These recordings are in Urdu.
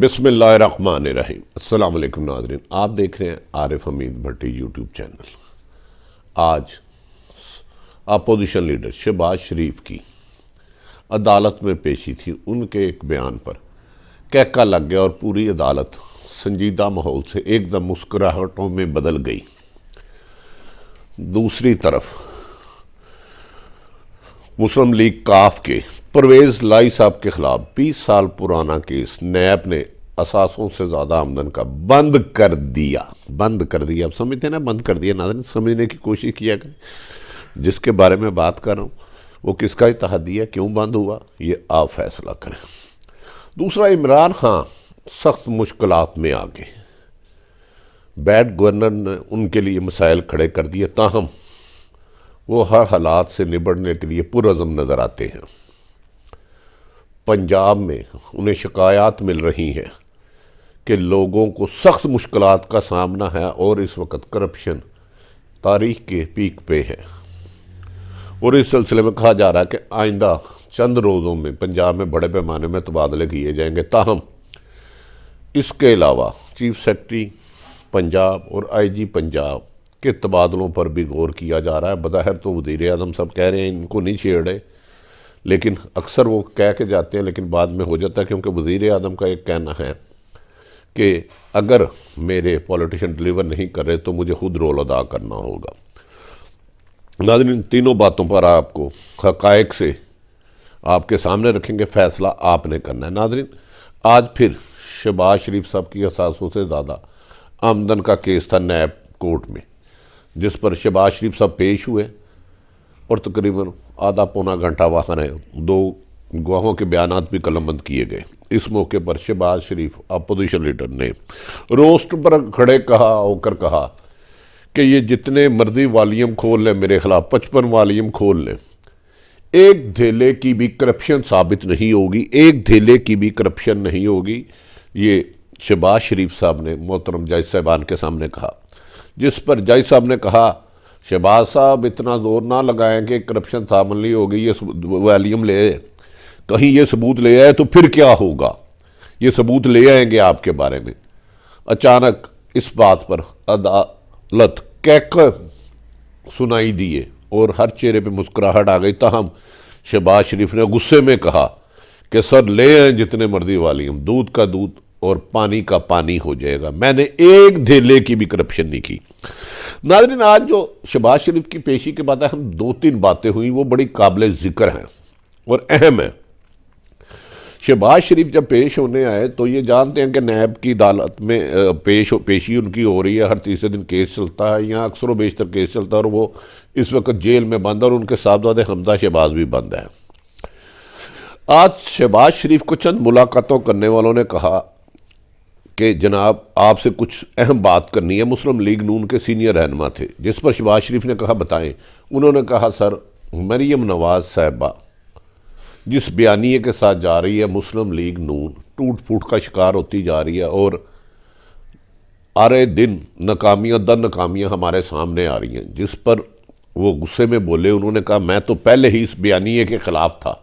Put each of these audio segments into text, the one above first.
بسم اللہ الرحمن الرحیم۔ السلام علیکم ناظرین، آپ دیکھ رہے ہیں عارف حمید بھٹی یوٹیوب چینل۔ آج اپوزیشن لیڈر شہباز شریف کی عدالت میں پیشی تھی۔ ان کے ایک بیان پر کہکا لگ گیا اور پوری عدالت سنجیدہ ماحول سے ایک دم مسکراہٹوں میں بدل گئی۔ دوسری طرف مسلم لیگ کاف کے پرویز لائی صاحب کے خلاف 20 سال پرانا کیس نیب نے اثاثوں سے زیادہ آمدن کا بند کر دیا۔ اب سمجھتے ہیں نا، بند کر دیا۔ ناظرین سمجھنے کی کوشش کیا کریں، جس کے بارے میں بات کر رہا ہوں وہ کس کا اتحادیہ، کیوں بند ہوا، یہ آپ فیصلہ کریں۔ دوسرا، عمران خان سخت مشکلات میں آ گئے۔ بیڈ گورنر نے ان کے لیے مسائل کھڑے کر دیے، تاہم وہ ہر حالات سے نبڑنے کے لیے پرعزم نظر آتے ہیں۔ پنجاب میں انہیں شکایات مل رہی ہیں کہ لوگوں کو سخت مشکلات کا سامنا ہے اور اس وقت کرپشن تاریخ کے پیک پہ ہے، اور اس سلسلے میں کہا جا رہا ہے کہ آئندہ چند روزوں میں پنجاب میں بڑے پیمانے میں تبادلے کیے جائیں گے۔ تاہم اس کے علاوہ چیف سیکرٹری پنجاب اور آئی جی پنجاب کے تبادلوں پر بھی غور کیا جا رہا ہے۔ بظاہر تو وزیر اعظم صاحب کہہ رہے ہیں ان کو نہیں چھیڑے، لیکن اکثر وہ کہہ کے جاتے ہیں لیکن بعد میں ہو جاتا ہے، کیونکہ وزیر اعظم کا ایک کہنا ہے کہ اگر میرے پولیٹیشین ڈیلیور نہیں کر رہے تو مجھے خود رول ادا کرنا ہوگا۔ ناظرین تینوں باتوں پر آپ کو حقائق سے آپ کے سامنے رکھیں گے، فیصلہ آپ نے کرنا ہے۔ ناظرین آج پھر شہباز شریف صاحب کی اثاثوں سے زیادہ آمدن کا کیس تھا نیب کورٹ میں، جس پر شہباز شریف صاحب پیش ہوئے اور تقریباً آدھا پونا گھنٹہ وہاں رہے۔ دو گواہوں کے بیانات بھی قلم بند کیے گئے۔ اس موقع پر شہباز شریف اپوزیشن لیڈر نے روسٹ پر کھڑے ہو کر کہا کہ یہ جتنے مرضی والیوم کھول لیں میرے خلاف، 55 والیوم کھول لیں، ایک دھیلے کی بھی کرپشن ثابت نہیں ہوگی، ایک دھیلے کی بھی کرپشن نہیں ہوگی۔ یہ شہباز شریف صاحب نے محترم جج صاحبان کے سامنے کہا، جس پر جج صاحب نے کہا شہباز صاحب اتنا زور نہ لگائیں کہ کرپشن ثابت نہیں ہوگی، یہ والیوم لے کہیں یہ ثبوت لے آئے تو پھر کیا ہوگا، یہ ثبوت لے آئیں گے آپ کے بارے میں۔ اچانک اس بات پر عدالت کہکا سنائی دیے اور ہر چہرے پہ مسکراہٹ آ گئی، تاہم شہباز شریف نے غصے میں کہا کہ سر لے آئیں جتنے مرضی والیوم، دودھ کا دودھ اور پانی کا پانی ہو جائے گا، میں نے ایک دھیلے کی بھی کرپشن نہیں کی۔ ناظرین آج جو شہباز شریف کی پیشی کے بعد ہم 2-3 باتیں ہوئیں وہ بڑی قابل ذکر ہیں اور اہم ہیں۔ شہباز شریف جب پیش ہونے آئے تو یہ جانتے ہیں کہ نیب کی عدالت میں پیشی ان کی ہو رہی ہے، ہر تیسرے دن کیس چلتا ہے، یہاں اکثر و بیشتر کیس چلتا ہے، اور وہ اس وقت جیل میں بند ہے اور ان کے صاحبزادے حمزہ شہباز بھی بند ہیں۔ آج شہباز شریف کو چند ملاقاتوں کرنے والوں نے کہا کہ جناب آپ سے کچھ اہم بات کرنی ہے۔ مسلم لیگ نون کے سینئر رہنما تھے، جس پر شہباز شریف نے کہا بتائیں۔ انہوں نے کہا سر مریم نواز صاحبہ جس بیانیے کے ساتھ جا رہی ہے مسلم لیگ نون ٹوٹ پھوٹ کا شکار ہوتی جا رہی ہے، اور آرے دن ناکامیاں در ناکامیاں ہمارے سامنے آ رہی ہیں، جس پر وہ غصے میں بولے۔ انہوں نے کہا میں تو پہلے ہی اس بیانیے کے خلاف تھا،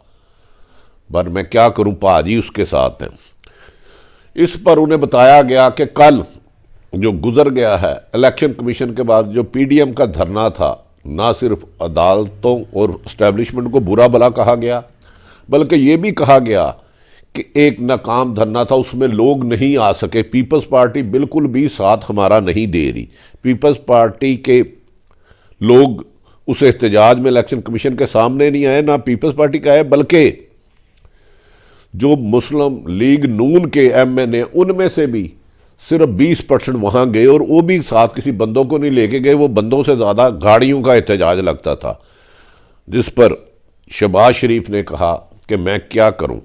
پر میں کیا کروں، پاجی اس کے ساتھ ہیں۔ اس پر انہیں بتایا گیا کہ کل جو گزر گیا ہے الیکشن کمیشن کے بعد جو پی ڈی ایم کا دھرنا تھا، نہ صرف عدالتوں اور اسٹیبلشمنٹ کو برا بھلا کہا گیا، بلکہ یہ بھی کہا گیا کہ ایک ناکام دھرنا تھا، اس میں لوگ نہیں آ سکے، پیپلز پارٹی بالکل بھی ساتھ ہمارا نہیں دے رہی۔ پیپلز پارٹی کے لوگ اس احتجاج میں الیکشن کمیشن کے سامنے نہیں آئے، نہ پیپلز پارٹی کا آئے، بلکہ جو مسلم لیگ نون کے ایم این اے ان میں سے بھی صرف 20% وہاں گئے، اور وہ بھی ساتھ کسی بندوں کو نہیں لے کے گئے، وہ بندوں سے زیادہ گاڑیوں کا احتجاج لگتا تھا۔ جس پر شہباز شریف نے کہا کہ میں کیا کروں،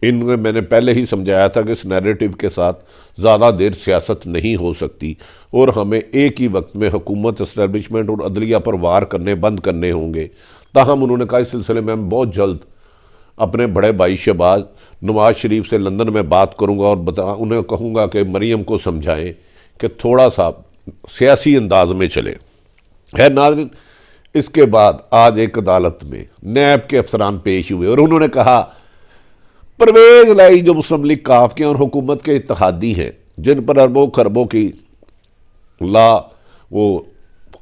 میں نے پہلے ہی سمجھایا تھا کہ اس نیریٹو کے ساتھ زیادہ دیر سیاست نہیں ہو سکتی، اور ہمیں ایک ہی وقت میں حکومت، اسٹیبلشمنٹ اور عدلیہ پر وار کرنے بند کرنے ہوں گے۔ تاہم انہوں نے کہا اس سلسلے میں ہم بہت جلد اپنے بڑے بھائی شہباز نواز شریف سے لندن میں بات کروں گا اور انہیں کہوں گا کہ مریم کو سمجھائیں کہ تھوڑا سا سیاسی انداز میں چلے۔ ہے ناظرین اس کے بعد آج ایک عدالت میں نیب کے افسران پیش ہوئے اور انہوں نے کہا پرویز لائی جو مسلم لیگ کاف کے اور حکومت کے اتحادی ہیں، جن پر اربوں خربوں کی وہ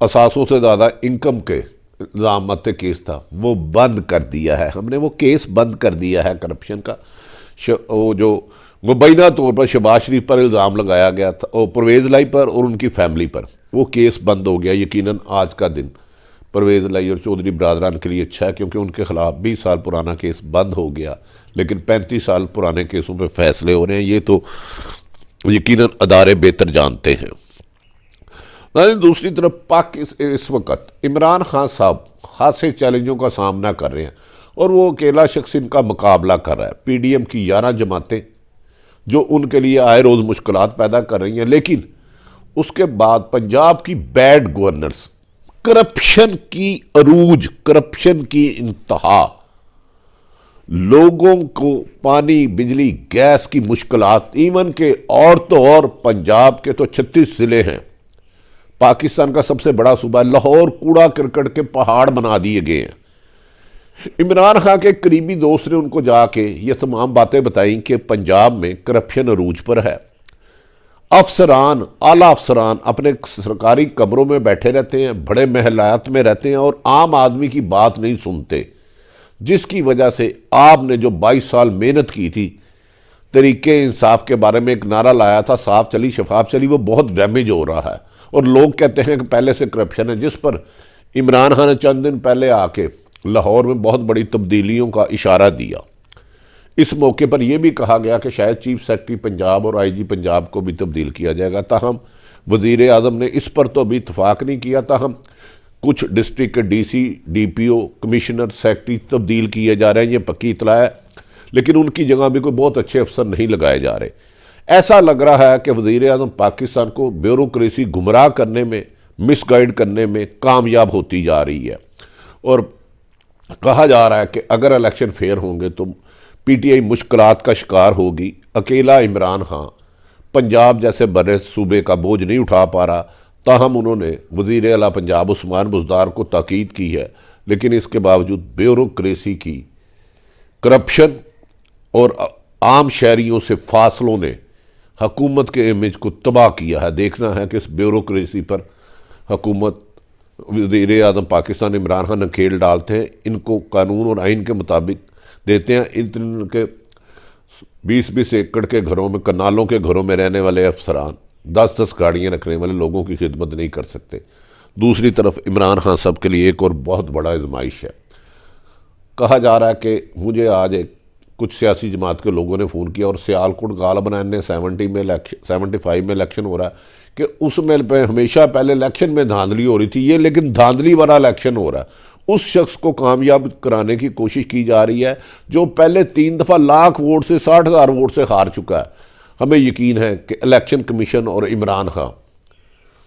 اثاثوں سے زیادہ انکم کے الزام مت کیس تھا، وہ بند کر دیا ہے۔ ہم نے وہ کیس بند کر دیا ہے کرپشن کا، وہ جو مبینہ طور پر شہباز شریف پر الزام لگایا گیا تھا، اور پرویز لائی پر اور ان کی فیملی پر، وہ کیس بند ہو گیا۔ یقیناً آج کا دن پرویز لائی اور چودھری برادران کے لیے اچھا ہے، کیونکہ ان کے خلاف 20 سال پرانا کیس بند ہو گیا، لیکن 35 سال پرانے کیسوں پہ فیصلے ہو رہے ہیں۔ یہ تو یقیناً ادارے بہتر جانتے ہیں۔ دوسری طرف اس وقت عمران خان صاحب خاصے چیلنجوں کا سامنا کر رہے ہیں، اور وہ اکیلا شخص ان کا مقابلہ کر رہا ہے۔ پی ڈی ایم کی 11 جماعتیں جو ان کے لیے آئے روز مشکلات پیدا کر رہی ہیں، لیکن اس کے بعد پنجاب کی بیڈ گورنرز، کرپشن کی عروج، کرپشن کی انتہا، لوگوں کو پانی، بجلی، گیس کی مشکلات، ایون کہ اور تو اور پنجاب کے تو 36 ضلع ہیں، پاکستان کا سب سے بڑا صوبہ لاہور کوڑا کرکٹ کے پہاڑ بنا دیے گئے ہیں۔ عمران خان کے قریبی دوست نے ان کو جا کے یہ تمام باتیں بتائیں کہ پنجاب میں کرپشن عروج پر ہے، افسران، اعلیٰ افسران اپنے سرکاری کمروں میں بیٹھے رہتے ہیں، بڑے محلات میں رہتے ہیں اور عام آدمی کی بات نہیں سنتے، جس کی وجہ سے آپ نے جو 22 سال محنت کی تھی، طریقے انصاف کے بارے میں ایک نعرہ لایا تھا، صاف چلی شفاف چلی، وہ بہت ڈیمیج ہو رہا ہے، اور لوگ کہتے ہیں کہ پہلے سے کرپشن ہے، جس پر عمران خان نے چند دن پہلے آ کے لاہور میں بہت بڑی تبدیلیوں کا اشارہ دیا۔ اس موقع پر یہ بھی کہا گیا کہ شاید چیف سیکرٹری پنجاب اور آئی جی پنجاب کو بھی تبدیل کیا جائے گا، تاہم وزیر اعظم نے اس پر تو ابھی اتفاق نہیں کیا، تاہم کچھ ڈسٹرکٹ کے ڈی سی، ڈی پی او، کمشنر، سیکرٹری تبدیل کیے جا رہے ہیں، یہ پکی اطلاع ہے، لیکن ان کی جگہ بھی کوئی بہت اچھے افسر نہیں لگائے جا رہے۔ ایسا لگ رہا ہے کہ وزیر اعظم پاکستان کو بیوروکریسی گمراہ کرنے میں، مس گائیڈ کرنے میں کامیاب ہوتی جا رہی ہے، اور کہا جا رہا ہے کہ اگر الیکشن فیئر ہوں گے تو پی ٹی آئی مشکلات کا شکار ہوگی۔ اکیلا عمران خان پنجاب جیسے بڑے صوبے کا بوجھ نہیں اٹھا پا رہا، تاہم انہوں نے وزیر اعلیٰ پنجاب عثمان بزدار کو تاکید کی ہے، لیکن اس کے باوجود بیوروکریسی کی، کرپشن اور عام شہریوں سے فاصلوں نے حکومت کے امیج کو تباہ کیا ہے۔ دیکھنا ہے کہ اس بیوروکریسی پر حکومت، وزیر اعظم پاکستان عمران خان نکیل ڈالتے ہیں، ان کو قانون اور آئین کے مطابق دیتے ہیں۔ ان کے 20-20 ایکڑ کے گھروں میں، کنالوں کے گھروں میں رہنے والے افسران 10-10 گاڑیاں رکھنے والے لوگوں کی خدمت نہیں کر سکتے۔ دوسری طرف عمران خان صاحب کے لیے ایک اور بہت بڑا آزمائش ہے۔ کہا جا رہا ہے کہ مجھے آج کچھ سیاسی جماعت کے لوگوں نے فون کیا، اور سیالکوٹ غالباً 75 میں الیکشن ہو رہا ہے، کہ اس میں ہمیشہ پہلے الیکشن میں دھاندلی ہو رہی تھی، یہ لیکن دھاندلی والا الیکشن ہو رہا ہے۔ اس شخص کو کامیاب کرانے کی کوشش کی جا رہی ہے جو پہلے 3 دفعہ لاکھ ووٹ سے 60,000 ووٹ سے ہار چکا ہے۔ ہمیں یقین ہے کہ الیکشن کمیشن اور عمران خان،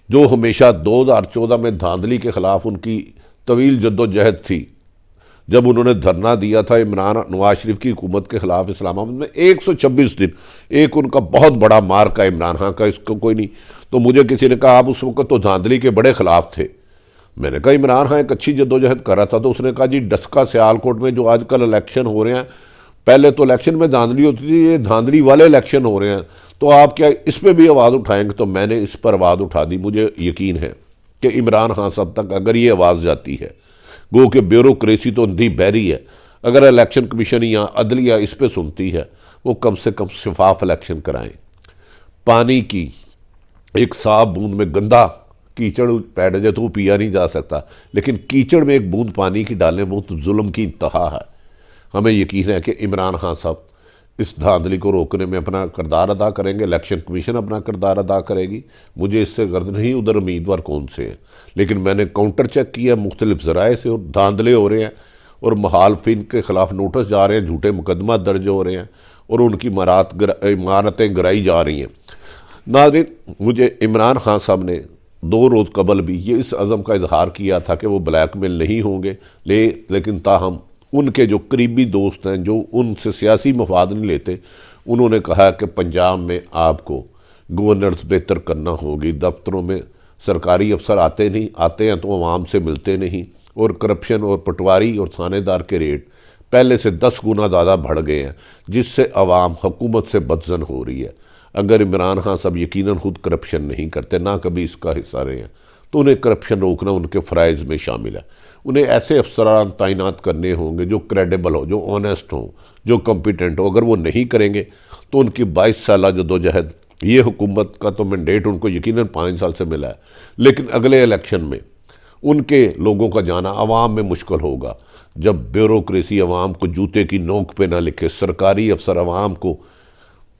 جو ہمیشہ 2014 میں دھاندلی کے خلاف ان کی طویل جد و جہد تھی، جب انہوں نے دھرنا دیا تھا نواز شریف کی حکومت کے خلاف اسلام آباد میں 126 دن، ایک ان کا بہت بڑا مارکا عمران خان کا، اس کو کوئی نہیں۔ تو مجھے کسی نے کہا آپ اس وقت تو دھاندلی کے بڑے خلاف تھے۔ میں نے کہا عمران خان ایک اچھی جدوجہد کر رہا تھا، تو اس نے کہا جی ڈسکا سیالکوٹ میں جو آج کل الیکشن ہو رہے ہیں، پہلے تو الیکشن میں دھاندلی ہوتی تھی، یہ دھاندلی والے الیکشن ہو رہے ہیں، تو آپ کیا اس پہ بھی آواز اٹھائیں گے؟ تو میں نے اس پر آواز اٹھا دی۔ مجھے یقین ہے کہ عمران خان صاحب تک اگر یہ آواز جاتی ہے، گو کہ بیوروکریسی تو اندھی بہری ہے، اگر الیکشن کمیشن یا عدلیہ اس پہ سنتی ہے، وہ کم سے کم شفاف الیکشن کرائیں۔ پانی کی ایک صاف بوند میں گندا کیچڑ بیٹھ جائے تو وہ پیا نہیں جا سکتا، لیکن کیچڑ میں ایک بوند پانی کی ڈالنے وہ تو ظلم کی انتہا ہے۔ ہمیں یقین ہے کہ عمران خان صاحب اس دھاندلی کو روکنے میں اپنا کردار ادا کریں گے، الیکشن کمیشن اپنا کردار ادا کرے گی۔ مجھے اس سے غرض نہیں ادھر امیدوار کون سے ہیں، لیکن میں نے کاؤنٹر چیک کیا مختلف ذرائع سے، اور دھاندلے ہو رہے ہیں، اور مخالفین کے خلاف نوٹس جا رہے ہیں، جھوٹے مقدمہ درج ہو رہے ہیں، اور ان کی عمارتیں گرائی جا رہی ہیں۔ ناظرین، مجھے عمران خان صاحب نے 2 روز قبل بھی یہ اس عزم کا اظہار کیا تھا کہ وہ بلیک میل نہیں ہوں گے، لیکن تاہم ان کے جو قریبی دوست ہیں جو ان سے سیاسی مفاد نہیں لیتے، انہوں نے کہا کہ پنجاب میں آپ کو گورننس بہتر کرنا ہوگی، دفتروں میں سرکاری افسر آتے ہیں تو عوام سے ملتے نہیں، اور کرپشن اور پٹواری اور تھانے دار کے ریٹ پہلے سے 10 گنا زیادہ بڑھ گئے ہیں، جس سے عوام حکومت سے بدظن ہو رہی ہے۔ اگر عمران خان صاحب یقیناً خود کرپشن نہیں کرتے، نہ کبھی اس کا حصہ رہے ہیں، تو انہیں کرپشن روکنا ان کے فرائض میں شامل ہے۔ انہیں ایسے افسران تعینات کرنے ہوں گے جو کریڈیبل ہو، جو آنیسٹ ہوں، جو کمپیٹنٹ ہو۔ اگر وہ نہیں کریں گے تو ان کی 22 سالہ جدوجہد، یہ حکومت کا تو مینڈیٹ ان کو یقیناً 5 سال سے ملا ہے، لیکن اگلے الیکشن میں ان کے لوگوں کا جانا عوام میں مشکل ہوگا۔ جب بیوروکریسی عوام کو جوتے کی نوک پہ نہ لکھے، سرکاری افسر عوام کو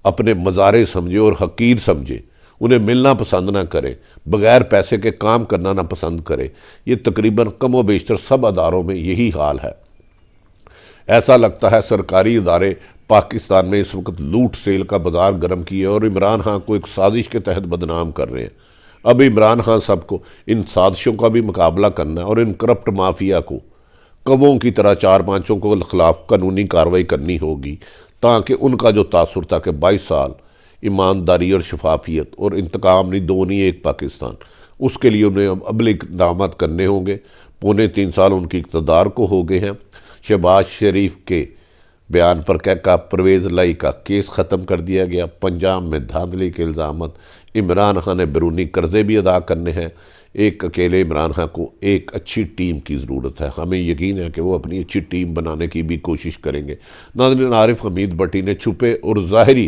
اپنے مزارے سمجھے اور حقیر سمجھے، انہیں ملنا پسند نہ کرے، بغیر پیسے کے کام کرنا نہ پسند کرے، یہ تقریباً کم و بیشتر سب اداروں میں یہی حال ہے۔ ایسا لگتا ہے سرکاری ادارے پاکستان میں اس وقت لوٹ سیل کا بازار گرم کیے اور عمران خان کو ایک سازش کے تحت بدنام کر رہے ہیں۔ اب عمران خان صاحب کو ان سازشوں کا بھی مقابلہ کرنا ہے اور ان کرپٹ مافیا کو کووں کی طرح 4-5 کو خلاف قانونی کارروائی کرنی ہوگی، تاکہ ان کا جو تاثر تھا کہ 22 سال ایمانداری اور شفافیت اور انتقام نہیں، دو نہیں ایک پاکستان، اس کے لیے انہیں اب اقدامات کرنے ہوں گے۔ 3.25 سال ان کی اقتدار کو ہو گئے ہیں۔ شہباز شریف کے بیان پر کہا پرویز لائی کا کیس ختم کر دیا گیا، پنجاب میں دھاندلی کے الزامات، عمران خان نے بیرونی قرضے بھی ادا کرنے ہیں۔ ایک اکیلے عمران خان کو ایک اچھی ٹیم کی ضرورت ہے، ہمیں یقین ہے کہ وہ اپنی اچھی ٹیم بنانے کی بھی کوشش کریں گے۔ ناظرین، عارف حمید بٹی نے چھپے اور ظاہری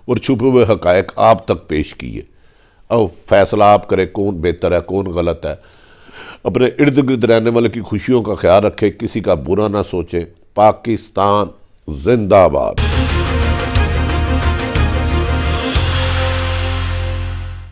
اور چھپے ہوئے حقائق آپ تک پیش کیے۔ اب فیصلہ آپ کریں کون بہتر ہے، کون غلط ہے۔ اپنے ارد گرد رہنے والے کی خوشیوں کا خیال رکھے، کسی کا برا نہ سوچے۔ پاکستان زندہ باد۔